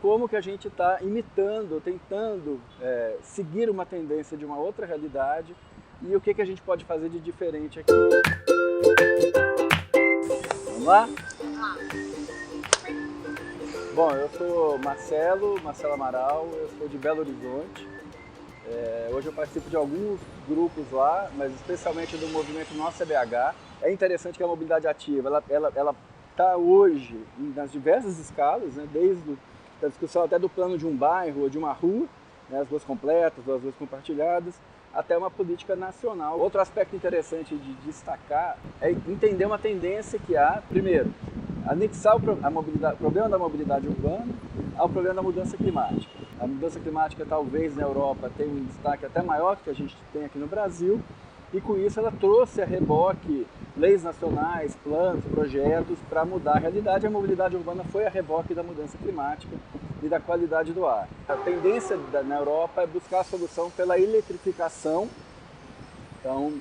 como que a gente está imitando, tentando seguir uma tendência de uma outra realidade e o que que a gente pode fazer de diferente aqui. Vamos lá? Bom, eu sou Marcelo Amaral, eu sou de Belo Horizonte. Hoje eu participo de alguns grupos lá, mas especialmente do movimento Nossa BH. É interessante que a mobilidade ativa, ela está hoje nas diversas escalas, né, desde a discussão até do plano de um bairro ou de uma rua, né, as ruas completas ou as ruas compartilhadas, até uma política nacional. Outro aspecto interessante de destacar é entender uma tendência que há, primeiro, anexar o problema da mobilidade urbana ao problema da mudança climática. A mudança climática talvez na Europa tenha um destaque até maior que a gente tem aqui no Brasil, e com isso ela trouxe a reboque leis nacionais, planos, projetos para mudar a realidade. A mobilidade urbana foi a reboque da mudança climática e da qualidade do ar. A tendência na Europa é buscar a solução pela eletrificação, então,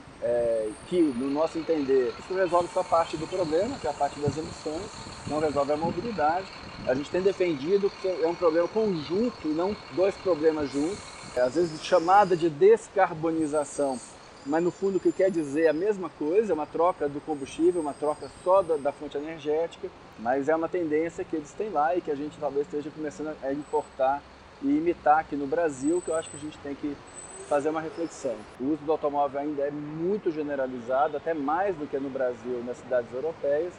que no nosso entender, isso resolve só parte do problema, que é a parte das emissões, não resolve a mobilidade. A gente tem defendido que é um problema conjunto e não dois problemas juntos. Às vezes chamada de descarbonização, mas no fundo o que quer dizer é a mesma coisa, é uma troca do combustível, uma troca só da fonte energética, mas é uma tendência que eles têm lá e que a gente talvez esteja começando a importar e imitar aqui no Brasil, que eu acho que a gente tem que fazer uma reflexão. O uso do automóvel ainda é muito generalizado, até mais do que no Brasil, nas cidades europeias,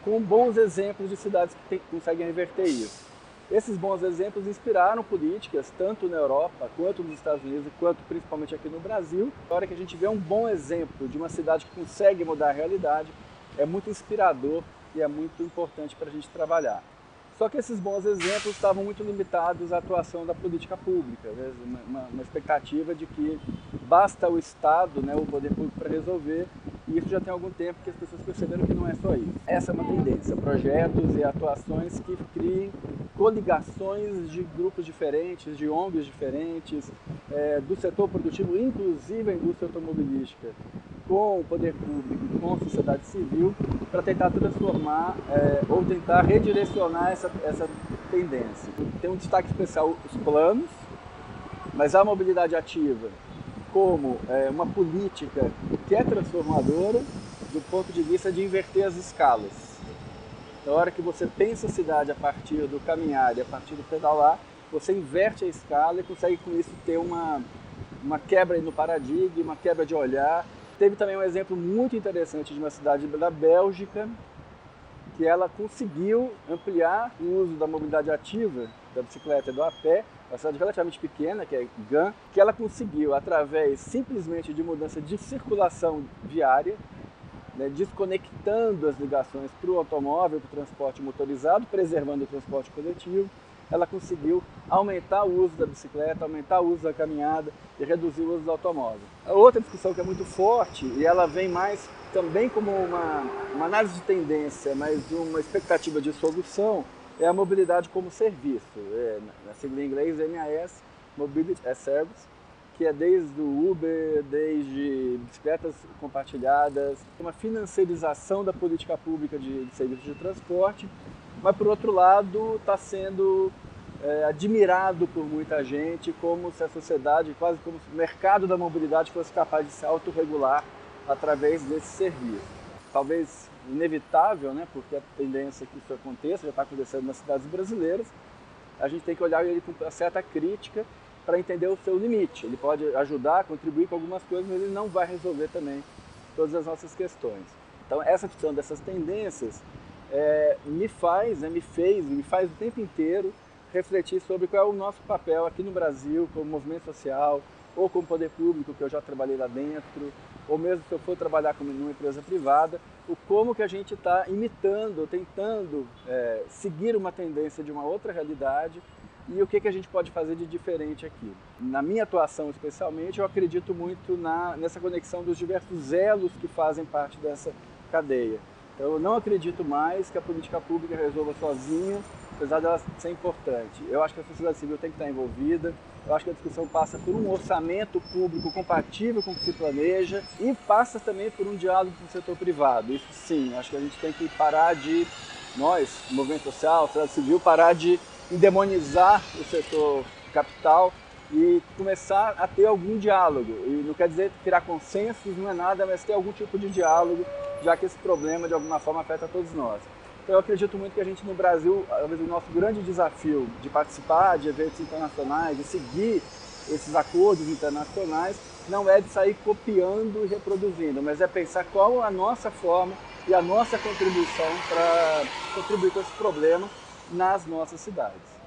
com bons exemplos de cidades que conseguem reverter isso. Esses bons exemplos inspiraram políticas, tanto na Europa, quanto nos Estados Unidos, quanto principalmente aqui no Brasil. Na hora que a gente vê um bom exemplo de uma cidade que consegue mudar a realidade, é muito inspirador e é muito importante para a gente trabalhar. Só que esses bons exemplos estavam muito limitados à atuação da política pública, né? Uma expectativa de que basta o Estado, né, o poder público para resolver, e isso já tem algum tempo que as pessoas perceberam que não é só isso. Essa é uma tendência, projetos e atuações que criem coligações de grupos diferentes, de ONGs diferentes, do setor produtivo, inclusive a indústria automobilística, com o poder público, com a sociedade civil, para tentar transformar ou tentar redirecionar essa tendência. Tem um destaque especial os planos, mas a mobilidade ativa como uma política que é transformadora do ponto de vista de inverter as escalas. Na hora que você pensa a cidade a partir do caminhar e a partir do pedalar, você inverte a escala e consegue com isso ter uma quebra no paradigma, uma quebra de olhar. Teve também um exemplo muito interessante de uma cidade da Bélgica, que ela conseguiu ampliar o uso da mobilidade ativa, da bicicleta e do a pé, uma cidade relativamente pequena, que é Gand, que ela conseguiu, através simplesmente de mudança de circulação viária, né, desconectando as ligações para o automóvel, para o transporte motorizado, preservando o transporte coletivo, ela conseguiu aumentar o uso da bicicleta, aumentar o uso da caminhada e reduzir o uso do automóvel. A outra discussão que é muito forte, e ela vem mais também como uma análise de tendência, mas uma expectativa de solução, é a mobilidade como serviço. Na sigla em inglês, MAS, Mobility as Service, que é desde o Uber, desde bicicletas compartilhadas, uma financiarização da política pública de serviços de transporte, mas por outro lado está sendo admirado por muita gente, como se a sociedade, quase como se o mercado da mobilidade fosse capaz de se autorregular através desse serviço. Talvez inevitável, né, porque a tendência é que isso aconteça, já está acontecendo nas cidades brasileiras, a gente tem que olhar ele com uma certa crítica para entender o seu limite. Ele pode ajudar, contribuir com algumas coisas, mas ele não vai resolver também todas as nossas questões. Então essa discussão dessas tendências me faz o tempo inteiro refletir sobre qual é o nosso papel aqui no Brasil como movimento social ou como poder público, que eu já trabalhei lá dentro, ou mesmo se eu for trabalhar numa empresa privada, como que a gente está imitando, tentando seguir uma tendência de uma outra realidade e o que a gente pode fazer de diferente aqui. Na minha atuação especialmente, eu acredito muito nessa conexão dos diversos elos que fazem parte dessa cadeia. Então, eu não acredito mais que a política pública resolva sozinha, apesar dela ser importante. Eu acho que a sociedade civil tem que estar envolvida, eu acho que a discussão passa por um orçamento público compatível com o que se planeja e passa também por um diálogo com o setor privado. Isso sim, acho que a gente tem que parar de, nós, movimento social, sociedade civil, parar de endemonizar o setor capital e começar a ter algum diálogo. E não quer dizer criar consensos, não é nada, mas ter algum tipo de diálogo, já que esse problema de alguma forma afeta todos nós. Então eu acredito muito que a gente no Brasil, talvez o nosso grande desafio de participar de eventos internacionais, de seguir esses acordos internacionais, não é de sair copiando e reproduzindo, mas é pensar qual a nossa forma e a nossa contribuição para contribuir com esse problema nas nossas cidades.